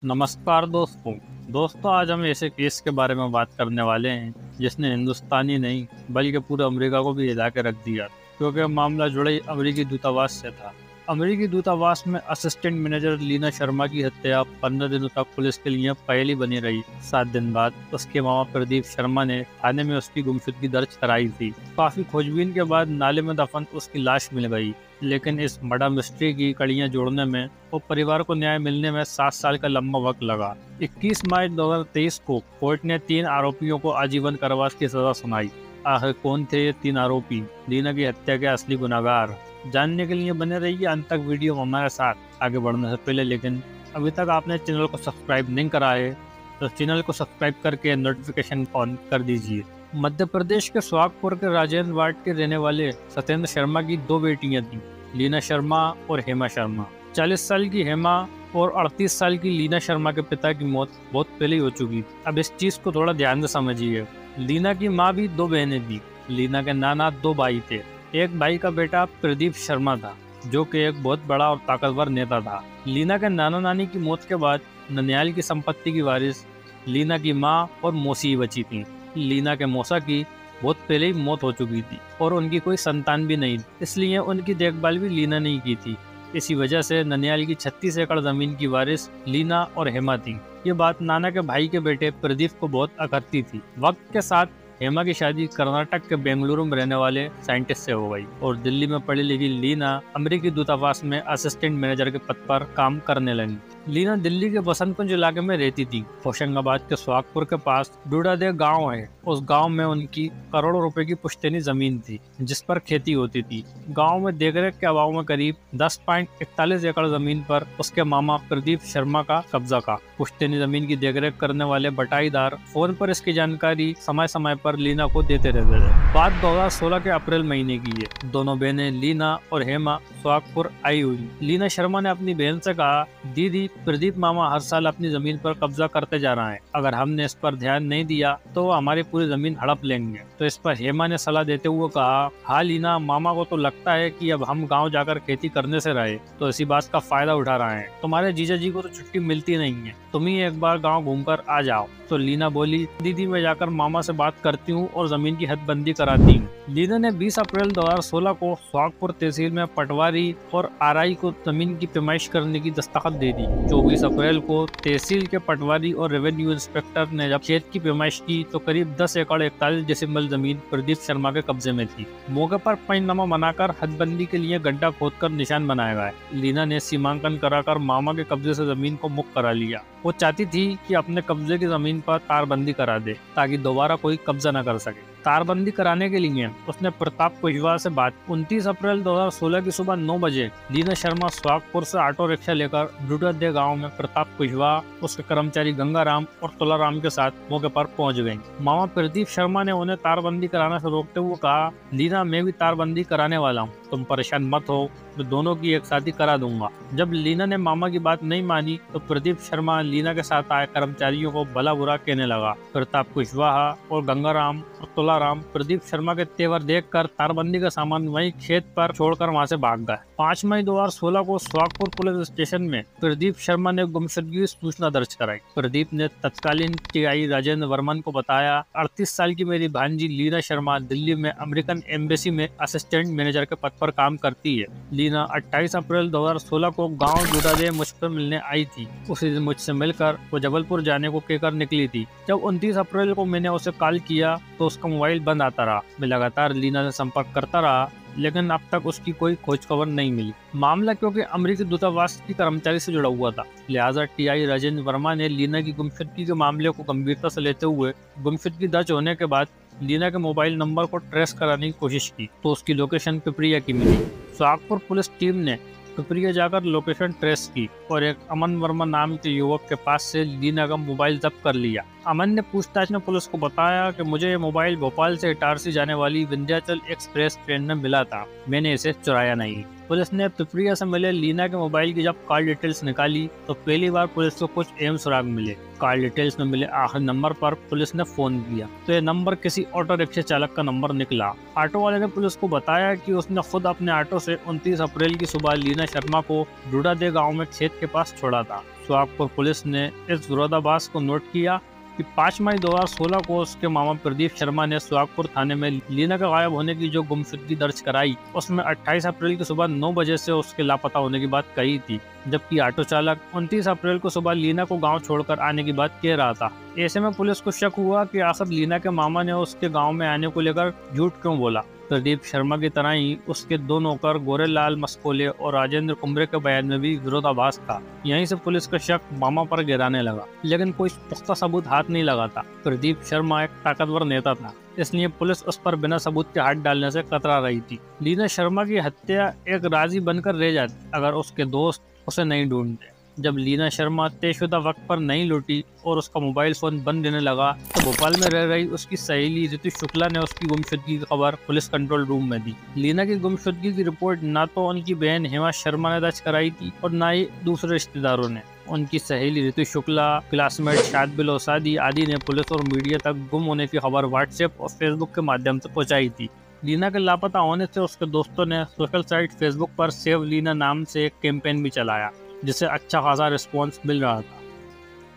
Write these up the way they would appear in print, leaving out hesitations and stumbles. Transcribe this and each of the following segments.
नमस्कार दोस्तों आज हम ऐसे केस के बारे में बात करने वाले हैं जिसने हिंदुस्तानी नहीं बल्कि पूरे अमेरिका को भी हिला के रख दिया, क्योंकि मामला जुड़ा ही अमेरिकी दूतावास से था। अमेरिकी दूतावास में असिस्टेंट मैनेजर लीना शर्मा की हत्या 15 दिनों तक पुलिस के लिए पहेली बनी रही। 7 दिन बाद उसके मामा प्रदीप शर्मा ने थाने में उसकी गुमशुदगी दर्ज कराई थी। काफी खोजबीन के बाद नाले में दफन उसकी लाश मिल गई, लेकिन इस मर्डर मिस्ट्री की कड़ियां जोड़ने में और परिवार को न्याय मिलने में 7 साल का लंबा वक्त लगा। 21 मार्च 2023 को कोर्ट ने 3 आरोपियों को आजीवन कारावास की सजा सुनाई। आखिर कौन थे ये 3 आरोपी, लीना की हत्या के असली गुनहगार? जानने के लिए बने रहिए अंत तक वीडियो में हमारे साथ। आगे बढ़ने से पहले लेकिन अभी तक आपने चैनल को सब्सक्राइब नहीं करा है तो चैनल को सब्सक्राइब करके नोटिफिकेशन ऑन कर दीजिए। मध्य प्रदेश के सुहागपुर के राजेंद्र वार्ड के रहने वाले सत्येंद्र शर्मा की 2 बेटियां थीं, लीना शर्मा और हेमा शर्मा। 40 साल की हेमा और 38 साल की लीना शर्मा के पिता की मौत बहुत पहले ही हो चुकी थी। अब इस चीज को थोड़ा ध्यान से समझिए। लीना की माँ भी 2 बहनें थी। लीना के नाना 2 भाई थे। एक भाई का बेटा प्रदीप शर्मा था, जो कि एक बहुत बड़ा और ताकतवर नेता था। लीना के नाना नानी की मौत के बाद ननिहाल की संपत्ति की वारिस लीना की माँ और मौसी बची थी। लीना के मौसा की बहुत पहले ही मौत हो चुकी थी और उनकी कोई संतान भी नहीं, इसलिए उनकी देखभाल भी लीना ने की थी। इसी वजह से ननिहाल की 36 एकड़ जमीन की वारिस लीना और हेमा थी। ये बात नाना के भाई के बेटे प्रदीप को बहुत अखरती थी। वक्त के साथ हेमा की शादी कर्नाटक के बेंगलुरु में रहने वाले साइंटिस्ट से हो गई और दिल्ली में पढ़ी लिखी लीना अमेरिकी दूतावास में असिस्टेंट मैनेजर के पद पर काम करने लगी। लीना दिल्ली के बसंतकुंज इलाके में रहती थी। होशंगाबाद के सुहागपुर के पास डूडादेव गांव है। उस गांव में उनकी करोड़ों रुपए की पुश्तैनी जमीन थी, जिस पर खेती होती थी। गांव में देखरेख के अभाव में करीब 10.41 एकड़ जमीन पर उसके मामा प्रदीप शर्मा का कब्जा था। पुश्तैनी जमीन की देखरेख करने वाले बटाईदार फोन पर इसकी जानकारी समय समय पर लीना को देते रहते थे। बात 2016 के अप्रैल महीने की है। दोनों बहनें लीना और हेमा सुहागपुर आई हुई। लीना शर्मा ने अपनी बहन से कहा, दीदी प्रदीप मामा हर साल अपनी जमीन पर कब्जा करते जा रहा है। अगर हमने इस पर ध्यान नहीं दिया तो वो हमारी पूरी जमीन हड़प लेंगे। तो इस पर हेमा ने सलाह देते हुए कहा, हाँ लीना, मामा को तो लगता है कि अब हम गांव जाकर खेती करने से रहे तो इसी बात का फायदा उठा रहे हैं। तुम्हारे जीजा जी को तो छुट्टी मिलती नहीं है, तुम ही एक बार गाँव घूमकर आ जाओ। तो लीना बोली, दीदी मैं जाकर मामा से बात करती हूँ और जमीन की हदबंदी कराती हूँ। लीना ने 20 अप्रैल 2016 को सुहागपुर तहसील में पटवारी और आरआई को जमीन की पैमाइश करने की दस्तखत दे दी। 24 अप्रैल को तहसील के पटवारी और रेवेन्यू इंस्पेक्टर ने जब खेत की पैमाइश की तो करीब 10 एकड़ 41 डेसिमल जमीन प्रदीप शर्मा के कब्जे में थी। मौके पर पंचनामा बनाकर हदबंदी के लिए गड्ढा खोदकर निशान बनाया गया। लीना ने सीमांकन कराकर मामा के कब्जे से जमीन को मुक्त करा लिया। वो चाहती थी कि अपने कब्जे की जमीन पर तारबंदी करा दे ताकि दोबारा कोई कब्जा न कर सके। तारबंदी कराने के लिए उसने प्रताप कुशवाहा से बात। 29 अप्रैल 2016 की सुबह 9 बजे लीना शर्मा सुहागपुर से ऑटो रिक्शा लेकर डूडादे गांव में प्रताप कुशवाहा, उसके कर्मचारी गंगाराम और तुलाराम के साथ मौके पर पहुंच गयी। मामा प्रदीप शर्मा ने उन्हें तारबंदी कराने से रोकते हुए कहा, लीना मैं भी तारबंदी कराने वाला हूँ, तुम परेशान मत हो, मैं दोनों की एक साथ ही करा दूंगा। जब लीना ने मामा की बात नहीं मानी तो प्रदीप शर्मा लीना के साथ आए कर्मचारियों को भला बुरा कहने लगा। प्रताप कुशवाहा और गंगाराम और तुलाराम प्रदीप शर्मा के तेवर देखकर तारबंदी का सामान वहीं खेत पर छोड़कर वहां से भाग गए। 5 मई 2016 को सुहागपुर पुलिस स्टेशन में प्रदीप शर्मा ने गुमशुदगी की सूचना दर्ज कराई। प्रदीप ने तत्कालीन टीआई राजेंद्र वर्मन को बताया, 38 साल की मेरी भांजी लीना शर्मा दिल्ली में अमेरिकन एम्बेसी में असिस्टेंट मैनेजर के पद पर काम करती है। लीना 28 अप्रैल 2016 को गांव डूडादे मुझ पर मिलने आई थी। उसी दिन मुझसे मिलकर वो जबलपुर जाने को कहकर निकली थी। जब 29 अप्रैल को मैंने उसे कॉल किया तो उसका मोबाइल बंद आता रहा। मैं लगातार लीना से संपर्क करता रहा, लेकिन अब तक उसकी कोई खोज खबर नहीं मिली। मामला क्योंकि अमेरिकी दूतावास की कर्मचारी से जुड़ा हुआ था, लिहाजा टीआई राजेंद्र वर्मा ने लीना की गुमशुदगी के मामले को गंभीरता से लेते हुए गुमशुदगी दर्ज होने के बाद लीना के मोबाइल नंबर को ट्रेस कराने की कोशिश की तो उसकी लोकेशन पिपरिया की मिली। सुहागपुर पुलिस टीम ने पिपरिया जाकर लोकेशन ट्रेस की और एक अमन वर्मा नाम के युवक के पास से लीना का मोबाइल जब्त कर लिया। अमन ने पूछताछ में पुलिस को बताया कि मुझे ये मोबाइल भोपाल से इटारसी जाने वाली विंध्याचल एक्सप्रेस ट्रेन में मिला था, मैंने इसे चुराया नहीं। पुलिस ने पिपरिया से मिले लीना के मोबाइल की जब कॉल डिटेल्स निकाली तो पहली बार पुलिस को कुछ अहम सुराग मिले। कॉल डिटेल्स में मिले आखिरी नंबर पर पुलिस ने फोन किया तो ये नंबर किसी ऑटो रिक्शा चालक का नंबर निकला। ऑटो वाले ने पुलिस को बताया कि उसने खुद अपने ऑटो से 29 अप्रैल की सुबह लीना शर्मा को डूडादे गांव में खेत के पास छोड़ा था। सुहागपुर पुलिस ने इस विरोधाभास को नोट किया कि 5 मई 2016 को उसके मामा प्रदीप शर्मा ने सुहागपुर थाने में लीना के गायब होने की जो गुमशुदगी दर्ज कराई, उसमें 28 अप्रैल की सुबह 9 बजे से उसके लापता होने की बात कही थी, जबकि ऑटो चालक 29 अप्रैल को सुबह लीना को गांव छोड़कर आने की बात कह रहा था। ऐसे में पुलिस को शक हुआ कि आखिर लीना के मामा ने उसके गाँव में आने को लेकर झूठ क्यों बोला। प्रदीप शर्मा की तरह ही उसके दो नौकर गोरेलाल मस्कोले और राजेंद्र कुमरे के बयान में भी विरोधाभास था। यहीं से पुलिस का शक मामा पर गिराने लगा, लेकिन कोई पुख्ता सबूत हाथ नहीं लगाता। प्रदीप शर्मा एक ताकतवर नेता था, इसलिए पुलिस उस पर बिना सबूत के हाथ डालने से कतरा रही थी। लीना शर्मा की हत्या एक राजी बनकर रह जाती अगर उसके दोस्त उसे नहीं ढूंढते। जब लीना शर्मा तयशुदा वक्त पर नहीं लौटी और उसका मोबाइल फोन बंद देने लगा तो भोपाल में रह रही उसकी सहेली ऋतु शुक्ला ने उसकी गुमशुदगी की खबर पुलिस कंट्रोल रूम में दी। लीना की गुमशुदगी की रिपोर्ट ना तो उनकी बहन हेमा शर्मा ने दर्ज कराई थी और ना ही दूसरे रिश्तेदारों ने। उनकी सहेली ऋतु शुक्ला, क्लासमेट शादबिल ओसादी आदि ने पुलिस और मीडिया तक गुम होने की खबर व्हाट्सएप और फेसबुक के माध्यम से पहुंचाई थी। लीना के लापता होने से उसके दोस्तों ने सोशल साइट फेसबुक पर सेव लीना नाम से एक कैंपेन भी चलाया, जिसे अच्छा खासा रिस्पॉन्स मिल रहा था।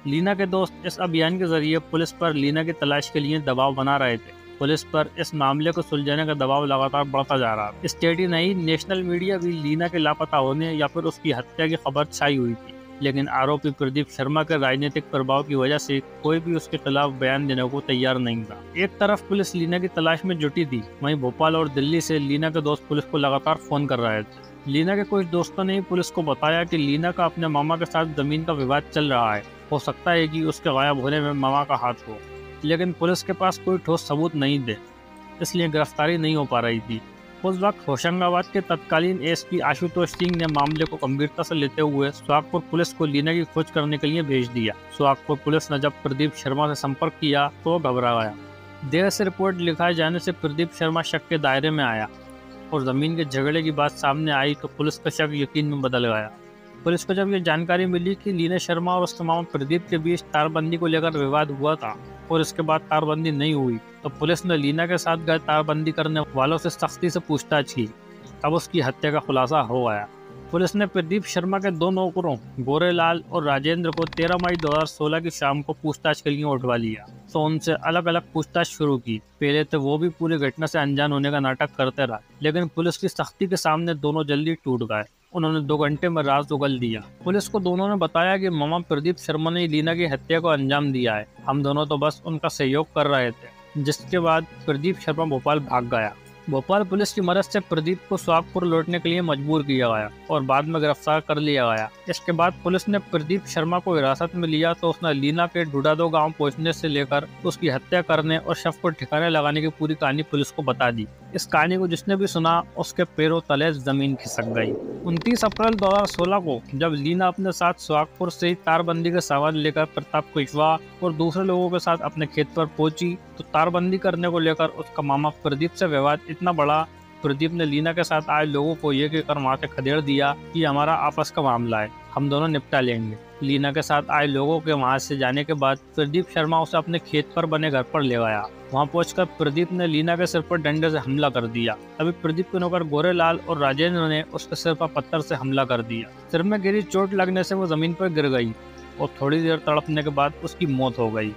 लीना के दोस्त इस अभियान के जरिए पुलिस पर लीना की तलाश के लिए दबाव बना रहे थे। पुलिस पर इस मामले को सुलझाने का दबाव लगातार बढ़ता जा रहा था। स्टेट ही नहीं, नेशनल मीडिया भी लीना के लापता होने या फिर उसकी हत्या की खबर छाई हुई थी, लेकिन आरोपी प्रदीप शर्मा के राजनीतिक प्रभाव की वजह से कोई भी उसके खिलाफ बयान देने को तैयार नहीं था। एक तरफ पुलिस लीना की तलाश में जुटी थी, वहीं भोपाल और दिल्ली से लीना के दोस्त पुलिस को लगातार फोन कर रहे थे। लीना के कुछ दोस्तों ने पुलिस को बताया कि लीना का अपने मामा के साथ जमीन का विवाद चल रहा है, हो सकता है कि उसके गायब होने में मामा का हाथ हो, लेकिन पुलिस के पास कोई ठोस सबूत नहीं थे, इसलिए गिरफ्तारी नहीं हो पा रही थी। उस वक्त होशंगाबाद के तत्कालीन एसपी आशुतोष सिंह ने मामले को गंभीरता से लेते हुए सुहागपुर पुलिस को लीना की खोज करने के लिए भेज दिया। सुहागपुर पुलिस ने जब प्रदीप शर्मा से संपर्क किया तो घबरा गया। देर से रिपोर्ट लिखाए जाने से प्रदीप शर्मा शक के दायरे में आया और जमीन के झगड़े की बात सामने आई तो पुलिस का शक यकीन में बदल गया। पुलिस को जब ये जानकारी मिली कि लीना शर्मा और उसके मामा प्रदीप के बीच तारबंदी को लेकर विवाद हुआ था और इसके बाद तारबंदी नहीं हुई, तो पुलिस ने लीना के साथ गए तारबंदी करने वालों से सख्ती से पूछताछ की। अब उसकी हत्या का खुलासा हो गया। पुलिस ने प्रदीप शर्मा के दो नौकरों गोरेलाल और राजेंद्र को 13 मई 2016 की शाम को पूछताछ के लिए उठवा लिया तो उनसे अलग अलग पूछताछ शुरू की। पहले तो वो भी पूरी घटना से अनजान होने का नाटक करते रहे, लेकिन पुलिस की सख्ती के सामने दोनों जल्दी टूट गए। उन्होंने 2 घंटे में राज उगल दिया। पुलिस को दोनों ने बताया कि मामा प्रदीप शर्मा ने लीना की हत्या को अंजाम दिया है, हम दोनों तो बस उनका सहयोग कर रहे थे। जिसके बाद प्रदीप शर्मा भोपाल भाग गया। भोपाल पुलिस की मदद से प्रदीप को सुहागपुर लौटने के लिए मजबूर किया गया और बाद में गिरफ्तार कर लिया गया। इसके बाद पुलिस ने प्रदीप शर्मा को हिरासत में लिया तो उसने लीना के डूडादो गांव पहुंचने से लेकर उसकी हत्या करने और शव को ठिकाने लगाने की पूरी कहानी पुलिस को बता दी। इस कहानी को जिसने भी सुना उसके पैरों तले जमीन खिसक गई। 29 अप्रैल 2016 को जब लीना अपने साथ सुहागपुर से ही तारबंदी का सामान लेकर प्रताप कुशवाहा और दूसरे लोगों के साथ अपने खेत पर पहुंची तो तारबंदी करने को लेकर उसका मामा प्रदीप से विवाद इतना बड़ा, प्रदीप ने लीना के साथ आए लोगों को ये कहकर वहां से खदेड़ दिया कि हमारा आपस का मामला है, हम दोनों निपटा लेंगे। लीना के साथ आए लोगों के वहां से जाने के बाद प्रदीप शर्मा उसे अपने खेत पर बने घर पर ले गया। वहां पहुंचकर प्रदीप ने लीना के सिर पर डंडे से हमला कर दिया। तभी प्रदीप के नौकर गोरेलाल और राजेंद्र ने उसके सिर पर पत्थर से हमला कर दिया। सिर में गिरी चोट लगने से वो जमीन पर गिर गई और थोड़ी देर तड़पने के बाद उसकी मौत हो गई।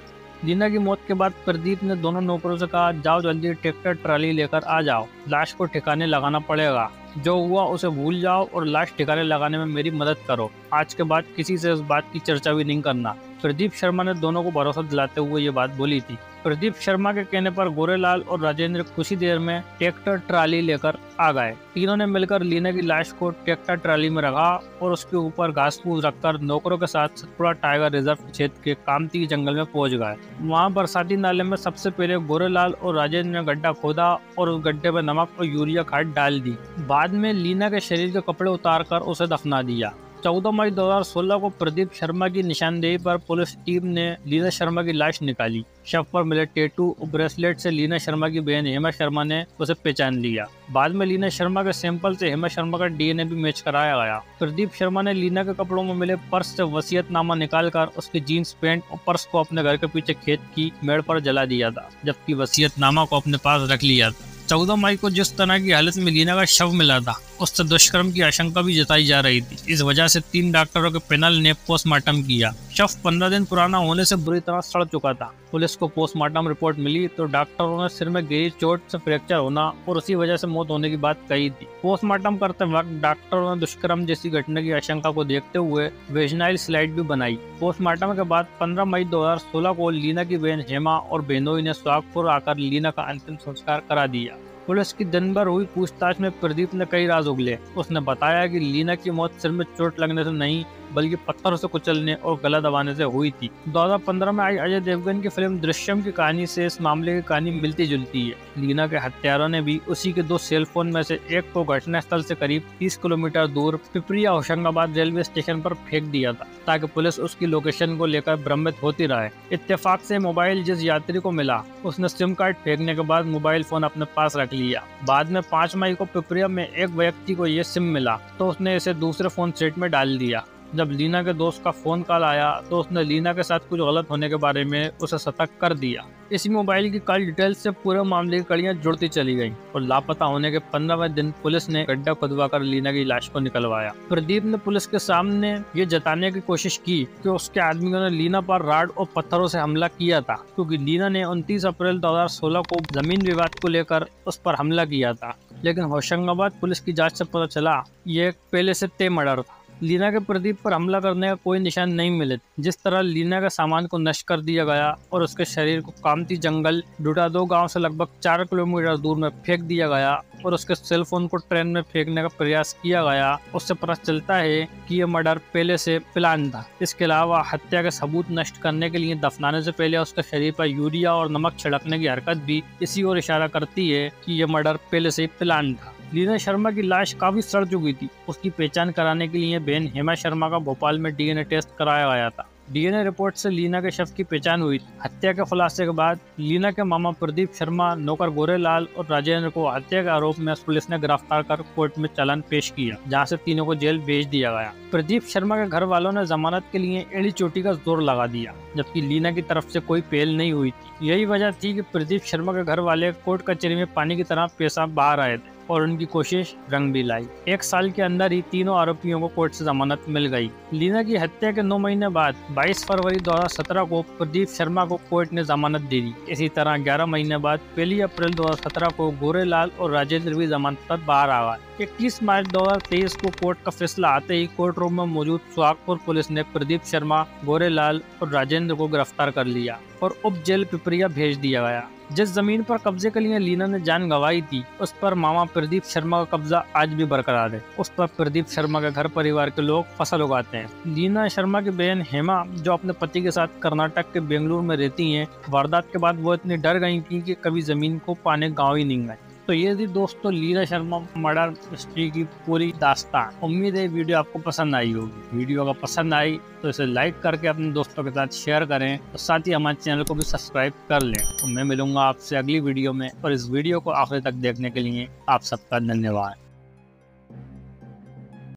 लीना की मौत के बाद प्रदीप ने दोनों नौकरों से कहा, जाओ जल्दी ट्रैक्टर ट्राली लेकर आ जाओ, लाश को ठिकाने लगाना पड़ेगा, जो हुआ उसे भूल जाओ और लाश ठिकाने लगाने में मेरी मदद करो। आज के बाद किसी से इस बात की चर्चा भी नहीं करना। प्रदीप शर्मा ने दोनों को भरोसा दिलाते हुए ये बात बोली थी। प्रदीप शर्मा के कहने पर गोरेलाल और राजेंद्र कुछ ही देर में ट्रैक्टर ट्राली लेकर आ गए। तीनों ने मिलकर लीना की लाश को ट्रैक्टर ट्राली में रखा और उसके ऊपर घास फूस रखकर नौकरों के साथ सतपुड़ा टाइगर रिजर्व क्षेत्र के कामती जंगल में पहुंच गए। वहां बरसाती नाले में सबसे पहले गोरेलाल और राजेंद्र ने गड्ढा खोदा और उस गड्ढे में नमक और यूरिया खाद डाल दी। बाद में लीना के शरीर के कपड़े उतारकर उसे दफना दिया। 14 मई 2016 को प्रदीप शर्मा की निशानदेही पर पुलिस टीम ने लीना शर्मा की लाश निकाली। शव पर मिले टैटू और ब्रेसलेट से लीना शर्मा की बहन हेमा शर्मा ने उसे पहचान लिया। बाद में लीना शर्मा के सैंपल से हेमा शर्मा का डीएनए भी मैच कराया गया। प्रदीप शर्मा ने लीना के कपड़ों में मिले पर्स से वसीयतनामा निकालकर उसकी जीन्स पैंट और पर्स को अपने घर के पीछे खेत की मेड़ पर जला दिया था, जबकि वसीयतनामा को अपने पास रख लिया था। 14 मई को जिस तरह की हालत में लीना का शव मिला था, उससे दुष्कर्म की आशंका भी जताई जा रही थी। इस वजह से 3 डॉक्टरों के पैनल ने पोस्टमार्टम किया। शव 15 दिन पुराना होने से बुरी तरह सड़ चुका था। पुलिस को पोस्टमार्टम रिपोर्ट मिली तो डॉक्टरों ने सिर में गहरी चोट से फ्रैक्चर होना और उसी वजह से मौत होने की बात कही थी। पोस्टमार्टम करते वक्त डॉक्टरों ने दुष्कर्म जैसी घटना की आशंका को देखते हुए वेजिनाइल स्लाइड भी बनाई। पोस्टमार्टम के बाद 15 मई 2016 को लीना की बहन हेमा और बहनोई ने सुहागपुर आकर लीना का अंतिम संस्कार करा दिया। पुलिस की दिन भर हुई पूछताछ में प्रदीप ने कई राज उगले। उसने बताया कि लीना की मौत सिर में चोट लगने से नहीं बल्कि पत्थरों से कुचलने और गला दबाने से हुई थी। 2015 में आई अजय देवगन की फिल्म दृश्यम की कहानी से इस मामले की कहानी मिलती जुलती है। लीना के हत्यारों ने भी उसी के 2 सेल फोन में से एक को घटनास्थल से करीब 30 किलोमीटर दूर पिपरिया होशंगाबाद रेलवे स्टेशन पर फेंक दिया था, ताकि पुलिस उसकी लोकेशन को लेकर भ्रमित होती रहे। इत्तेफाक से मोबाइल जिस यात्री को मिला, उसने सिम कार्ड फेंकने के बाद मोबाइल फोन अपने पास रख लिया। बाद में 5 मई को पिपरिया में एक व्यक्ति को ये सिम मिला तो उसने इसे दूसरे फोन सेट में डाल दिया। जब लीना के दोस्त का फोन कॉल आया तो उसने लीना के साथ कुछ गलत होने के बारे में उसे सतर्क कर दिया। इसी मोबाइल की कॉल डिटेल्स से पूरे मामले की कड़ियां जुड़ती चली गईं और लापता होने के 15वें दिन पुलिस ने गड्ढा खुदवाकर लीना की लाश को निकलवाया। प्रदीप ने पुलिस के सामने ये जताने की कोशिश की कि उसके आदमियों ने लीना पर राड और पत्थरों से हमला किया था, क्योंकि लीना ने 29 अप्रैल 2016 को जमीन विवाद को लेकर उस पर हमला किया था। लेकिन होशंगाबाद पुलिस की जाँच से पता चला ये पहले से तय मर्डर था। लीना के प्रदीप पर हमला करने का कोई निशान नहीं मिले। जिस तरह लीना के सामान को नष्ट कर दिया गया और उसके शरीर को कामती जंगल डुडादो गांव से लगभग 4 किलोमीटर दूर में फेंक दिया गया और उसके सेल फोन को ट्रेन में फेंकने का प्रयास किया गया, उससे पता चलता है कि यह मर्डर पहले से प्लान था। इसके अलावा हत्या के सबूत नष्ट करने के लिए दफनाने से पहले उसके शरीर पर यूरिया और नमक छिड़कने की हरकत भी इसी ओर इशारा करती है कि यह मर्डर पहले से प्लान था। लीना शर्मा की लाश काफी सड़ चुकी थी। उसकी पहचान कराने के लिए बहन हेमा शर्मा का भोपाल में डीएनए टेस्ट कराया गया था। डीएनए रिपोर्ट से लीना के शव की पहचान हुई। हत्या के खुलासे के बाद लीना के मामा प्रदीप शर्मा, नौकर गोरेलाल और राजेंद्र को हत्या के आरोप में पुलिस ने गिरफ्तार कर कोर्ट में चालान पेश किया, जहां से तीनों को जेल भेज दिया गया। प्रदीप शर्मा के घर वालों ने जमानत के लिए एड़ी चोटी का जोर लगा दिया, जबकि लीना की तरफ से कोई पहल नहीं हुई थी। यही वजह थी कि प्रदीप शर्मा के घर वाले कोर्ट कचहरी में पानी की तरह पेशाब बाहर आए थे और उनकी कोशिश रंग भी लाई। 1 साल के अंदर ही तीनों आरोपियों को कोर्ट से जमानत मिल गई। लीना की हत्या के 9 महीने बाद 22 फरवरी 2017 को प्रदीप शर्मा को कोर्ट ने जमानत दे दी। इसी तरह 11 महीने बाद 1 अप्रैल 2017 को गोरेलाल और राजेंद्र भी जमानत पर बाहर आ गए। 21 मार्च 2023 को कोर्ट का फैसला आते ही कोर्ट रूम में मौजूद सुहागपुर पुलिस ने प्रदीप शर्मा, गोरेलाल और राजेंद्र को गिरफ्तार कर लिया और उप जेल पिपरिया भेज दिया गया। जिस जमीन पर कब्जे के लिए लीना ने जान गंवाई थी, उस पर मामा प्रदीप शर्मा का कब्जा आज भी बरकरार है। उस पर प्रदीप शर्मा के घर परिवार के लोग फसल उगाते हैं। लीना शर्मा की बहन हेमा, जो अपने पति के साथ कर्नाटक के बेंगलुरु में रहती हैं, वारदात के बाद वो इतनी डर गई थी कि कभी जमीन को पाने गाँव ही नहीं गए। तो ये थी दोस्तों लीना शर्मा मर्डर मिस्ट्री की पूरी दास्तान। उम्मीद है वीडियो आपको पसंद आई होगी। वीडियो अगर पसंद आई तो इसे लाइक करके अपने दोस्तों के साथ शेयर करें और साथ ही हमारे चैनल को भी सब्सक्राइब कर लें। तो मैं मिलूंगा आपसे अगली वीडियो में, और इस वीडियो को आखिर तक देखने के लिए आप सबका धन्यवाद।